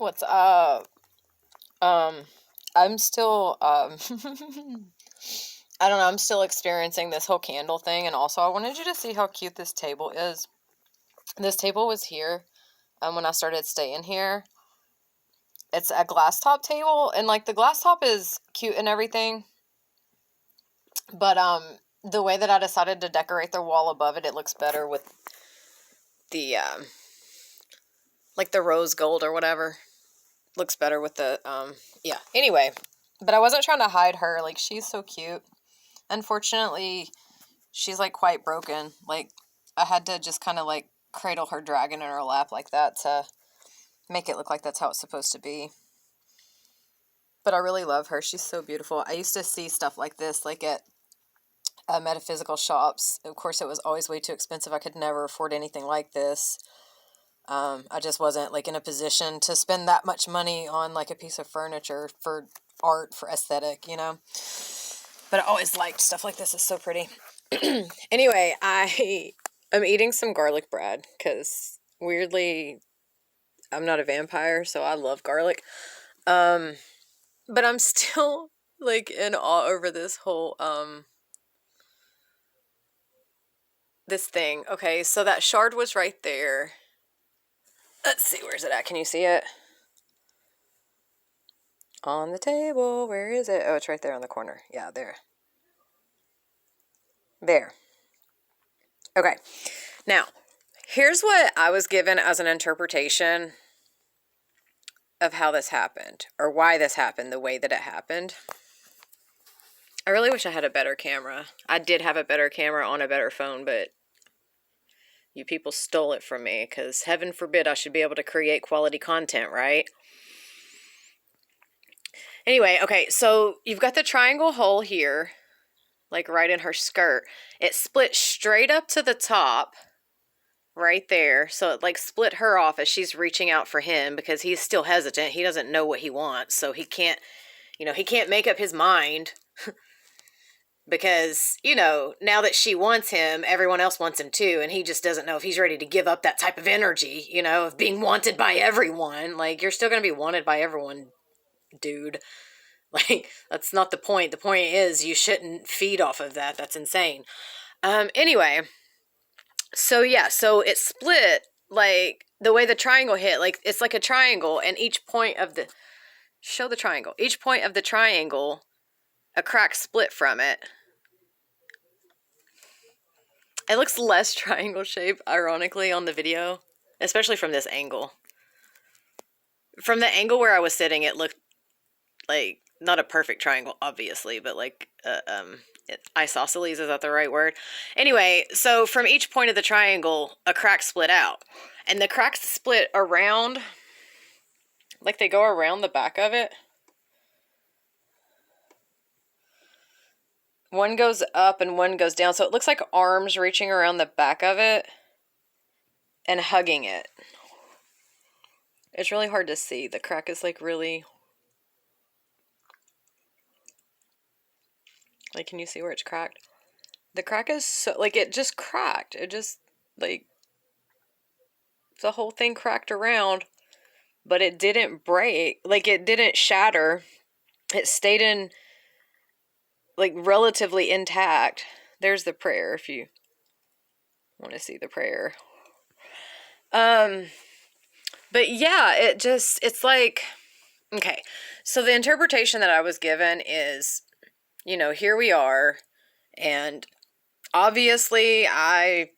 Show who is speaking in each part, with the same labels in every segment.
Speaker 1: What's up? I'm still, I don't know, I'm still experiencing this whole candle thing, and also I wanted you to see how cute this table is. This table was here, when I started staying here. It's a glass top table, and, like, the glass top is cute and everything, but, the way that I decided to decorate the wall above it, it looks better with the, like, the rose gold or whatever. Looks better with the, yeah. Anyway, but I wasn't trying to hide her. Like, she's so cute. Unfortunately, she's, like, quite broken. Like, I had to just kind of, like, cradle her dragon in her lap like that to make it look like that's how it's supposed to be. But I really love her. She's so beautiful. I used to see stuff like this, like, at metaphysical shops. Of course, it was always way too expensive. I could never afford anything like this. I just wasn't, like, in a position to spend that much money on, like, a piece of furniture for art, for aesthetic, you know? But I always liked stuff like this. It's so pretty. Anyway, I am eating some garlic bread because, weirdly, I'm not a vampire, so I love garlic. But I'm still, like, in awe over this whole, this thing. Okay, so that shard was right there. Let's see, where's it at? Can you see it? On the table. Where is it? Oh, it's right there on the corner. Yeah, there. There. Okay. Now, here's what I was given as an interpretation of how this happened, or why this happened the way that it happened. I really wish I had a better camera. I did have a better camera on a better phone, but you people stole it from me, because heaven forbid I should be able to create quality content, right? Anyway, okay, so you've got the triangle hole here, like right in her skirt. It split straight up to the top, right there. So it, like, split her off as she's reaching out for him, because he's still hesitant. He doesn't know what he wants, so he can't, he can't make up his mind. Because, now that she wants him, everyone else wants him too, and he just doesn't know if he's ready to give up that type of energy, of being wanted by everyone. Like, you're still going to be wanted by everyone, dude. Like, that's not the point. The point is you shouldn't feed off of that. That's insane. Anyway, so yeah, so it split, like, the way the triangle hit. Like, it's like a triangle, and each point of the... Show the triangle. Each point of the triangle, a crack split from it. It looks less triangle shape, ironically, on the video, especially from this angle. From the angle where I was sitting, it looked like, not a perfect triangle, obviously, but like, isosceles, is that the right word? Anyway, so from each point of the triangle, a crack split out. And the cracks split around, like they go around the back of it. One goes up and one goes down, so it looks like arms reaching around the back of it and hugging it. It's really hard to see. The crack is, like, really... Like, can you see where it's cracked? The crack is so... Like, it just cracked. It just, like... The whole thing cracked around, but it didn't break. Like, it didn't shatter. It stayed in... like, relatively intact. There's the prayer, if you want to see the prayer. But yeah, it's like, okay, so the interpretation that I was given is, here we are, and obviously I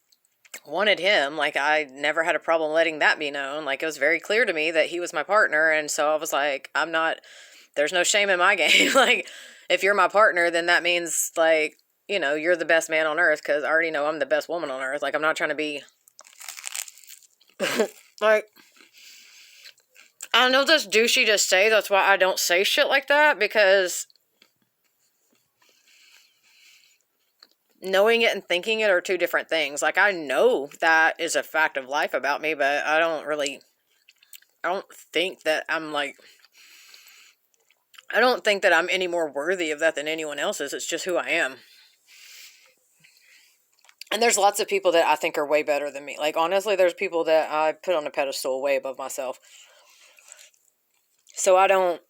Speaker 1: wanted him. Like, I never had a problem letting that be known. Like, it was very clear to me that he was my partner, and so I was like, there's no shame in my game. Like, if you're my partner, then that means, like, you're the best man on earth, because I already know I'm the best woman on earth. Like, I'm not trying to be, like, I know that's douchey to say, that's why I don't say shit like that, because knowing it and thinking it are two different things. Like, I know that is a fact of life about me, but I don't think that I'm, like, I don't think that I'm any more worthy of that than anyone else is. It's just who I am. And there's lots of people that I think are way better than me. Like, honestly, there's people that I put on a pedestal way above myself. So I don't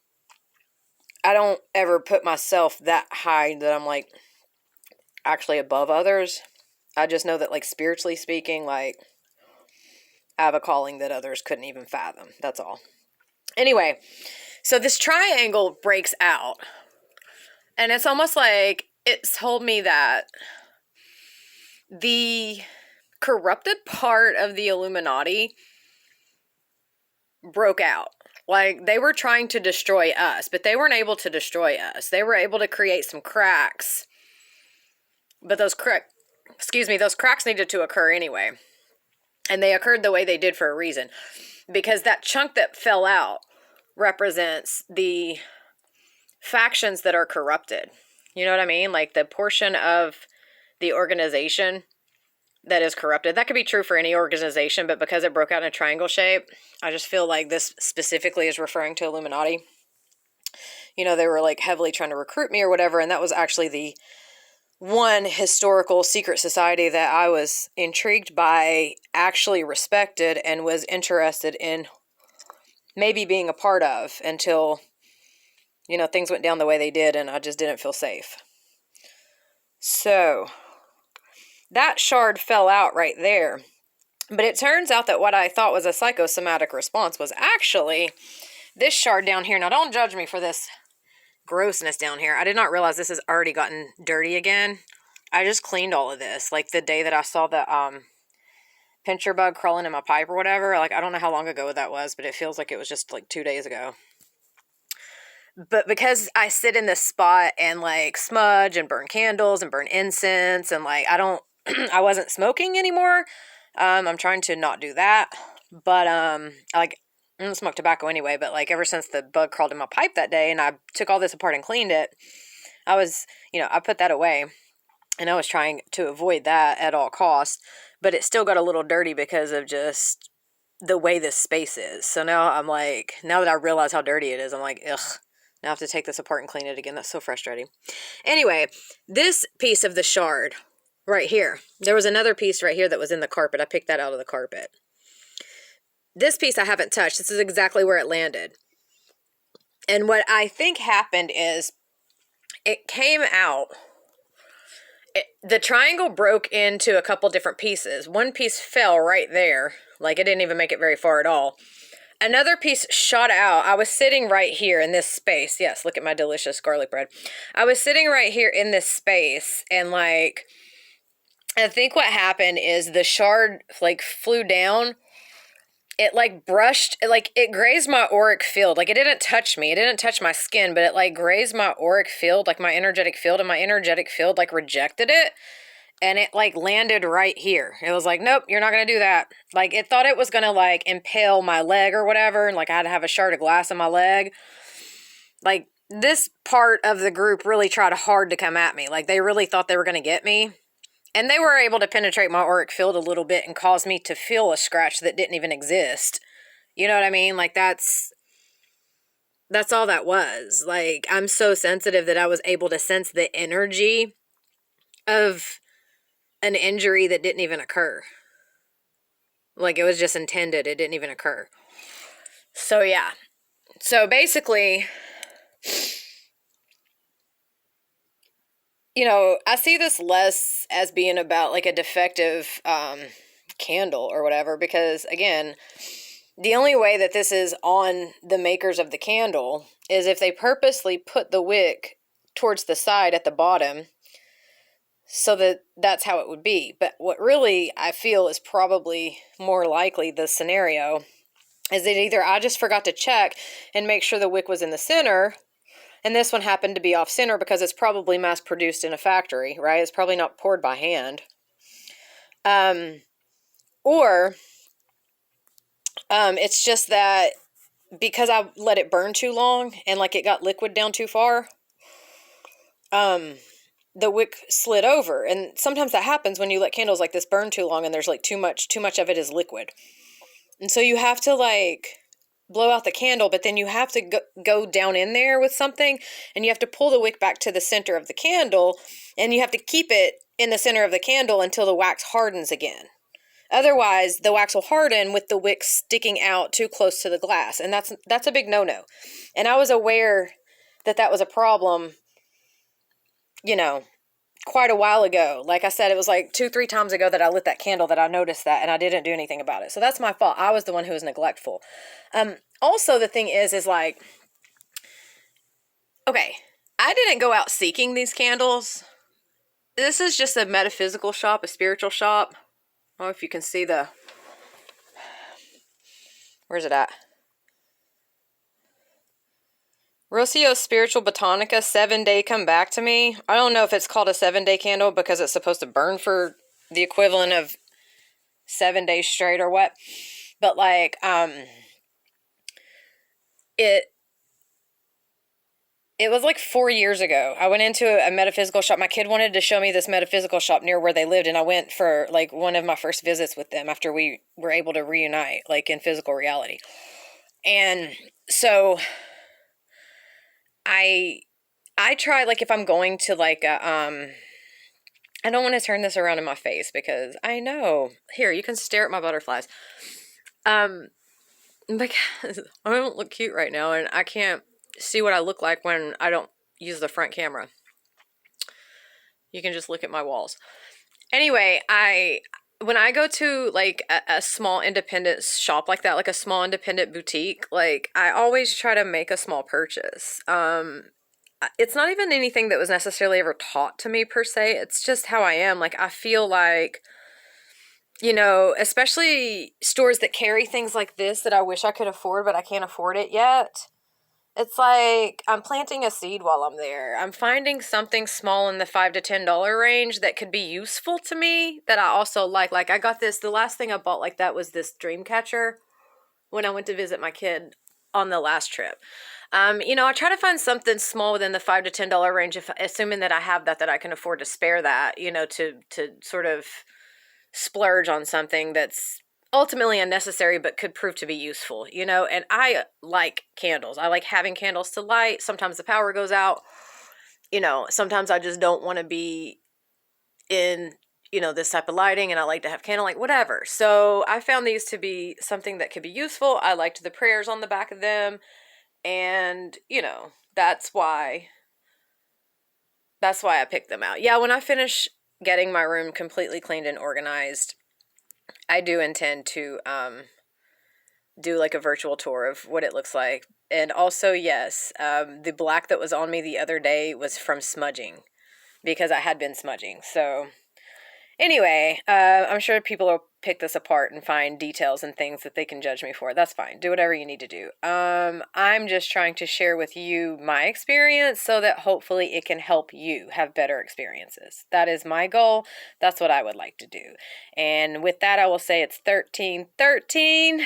Speaker 1: ever put myself that high that I'm like actually above others. I just know that, like, spiritually speaking, like, I have a calling that others couldn't even fathom. That's all. Anyway, so this triangle breaks out. And it's almost like it's told me that the corrupted part of the Illuminati broke out. Like, they were trying to destroy us, but they weren't able to destroy us. They were able to create some cracks. But those cracks needed to occur anyway. And they occurred the way they did for a reason. Because that chunk that fell out represents the factions that are corrupted. You know what I mean? Like, the portion of the organization that is corrupted. That could be true for any organization, but because it broke out in a triangle shape, I just feel like this specifically is referring to Illuminati. You know, they were like heavily trying to recruit me or whatever, and that was actually the one historical secret society that I was intrigued by, actually respected, and was interested in maybe being a part of until, you know, things went down the way they did and I just didn't feel safe. So that shard fell out right there. But it turns out that what I thought was a psychosomatic response was actually this shard down here. Now, don't judge me for this grossness down here. I did not realize this has already gotten dirty again. I just cleaned all of this. Like, the day that I saw the pincher bug crawling in my pipe or whatever. Like, I don't know how long ago that was, but it feels like it was just like 2 days ago. But because I sit in this spot and, like, smudge and burn candles and burn incense, and, like, I wasn't smoking anymore. I'm trying to not do that. But, I don't smoke tobacco anyway, but, like, ever since the bug crawled in my pipe that day and I took all this apart and cleaned it, I put that away. And I was trying to avoid that at all costs. But it still got a little dirty because of just the way this space is. So now I'm like, now that I realize how dirty it is, I'm like, ugh. Now I have to take this apart and clean it again. That's so frustrating. Anyway, this piece of the shard right here. There was another piece right here that was in the carpet. I picked that out of the carpet. This piece I haven't touched. This is exactly where it landed. And what I think happened is it came out. The triangle broke into a couple different pieces. One piece fell right there. Like, it didn't even make it very far at all. Another piece shot out. I was sitting right here in this space. Yes, look at my delicious garlic bread. I was sitting right here in this space, and, like, I think what happened is the shard, like, flew down. It, like, it grazed my auric field. Like, it didn't touch me. It didn't touch my skin, but it, like, grazed my auric field, like my energetic field, and my energetic field, like, rejected it. And it, like, landed right here. It was like, nope, you're not going to do that. Like, it thought it was going to, like, impale my leg or whatever. And, like, I had to have a shard of glass in my leg. Like, this part of the group really tried hard to come at me. Like, they really thought they were going to get me. And they were able to penetrate my auric field a little bit and cause me to feel a scratch that didn't even exist. You know what I mean? Like, that's all that was. Like, I'm so sensitive that I was able to sense the energy of an injury that didn't even occur. Like, it was just intended. It didn't even occur. So, yeah. So, basically, you know, I see this less as being about, like, a defective candle or whatever, because, again, the only way that this is on the makers of the candle is if they purposely put the wick towards the side at the bottom, so that's how it would be. But what really I feel is probably more likely the scenario is that either I just forgot to check and make sure the wick was in the center, and this one happened to be off center because it's probably mass produced in a factory, right? It's probably not poured by hand. Or it's just that because I let it burn too long and, like, it got liquid down too far, the wick slid over. And sometimes that happens when you let candles like this burn too long and there's, like, too much of it is liquid. And so you have to, like, blow out the candle, but then you have to go down in there with something, and you have to pull the wick back to the center of the candle, and you have to keep it in the center of the candle until the wax hardens again. Otherwise, the wax will harden with the wick sticking out too close to the glass, and that's a big no-no. And I was aware that that was a problem, you know, quite a while ago. Like I said, it was like 2-3 times ago that I lit that candle that I noticed that, and I didn't do anything about it. So that's my fault. I was the one who was neglectful. Also, the thing is like, okay, I didn't go out seeking these candles. This is just a metaphysical shop, a spiritual shop. I don't know if you can see the... Where's it at? Rocio Spiritual Botanica 7-day come back to me. I don't know if it's called a 7-day candle because it's supposed to burn for the equivalent of 7 days straight or what. But like, it was like 4 years ago. I went into a metaphysical shop. My kid wanted to show me this metaphysical shop near where they lived, and I went for like one of my first visits with them after we were able to reunite, like in physical reality. And so I try, like, if I'm going to like a, I don't want to turn this around in my face because I know. Here, you can stare at my butterflies. Because I don't look cute right now, and I can't see what I look like when I don't use the front camera. You can just look at my walls. Anyway, when I go to like a small independent shop like that, like a small independent boutique, like I always try to make a small purchase. It's not even anything that was necessarily ever taught to me per se. It's just how I am. Like, I feel like, you know, especially stores that carry things like this that I wish I could afford, but I can't afford it yet. It's like I'm planting a seed while I'm there. I'm finding something small in the $5 to $10 range that could be useful to me that I also like. Like, I got this, the last thing I bought like that was this dream catcher when I went to visit my kid on the last trip. You know, I try to find something small within the $5 to $10 range, if assuming that I have that I can afford to spare that, you know, to sort of splurge on something that's ultimately unnecessary but could prove to be useful, you know. And I like candles. I like having candles to light. Sometimes the power goes out, you know. Sometimes I just don't want to be in, you know, this type of lighting, and I like to have candlelight, whatever. So I found these to be something that could be useful. I liked the prayers on the back of them, and, you know, that's why I picked them out. Yeah, when I finish getting my room completely cleaned and organized, I do intend to do like a virtual tour of what it looks like. And also, yes, the black that was on me the other day was from smudging, because I had been smudging. So anyway, I'm sure people will pick this apart and find details and things that they can judge me for. That's fine. Do whatever you need to do. I'm just trying to share with you my experience so that hopefully it can help you have better experiences. That is my goal. That's what I would like to do. And with that, I will say it's 13/13.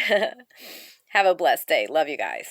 Speaker 1: Have a blessed day. Love you guys.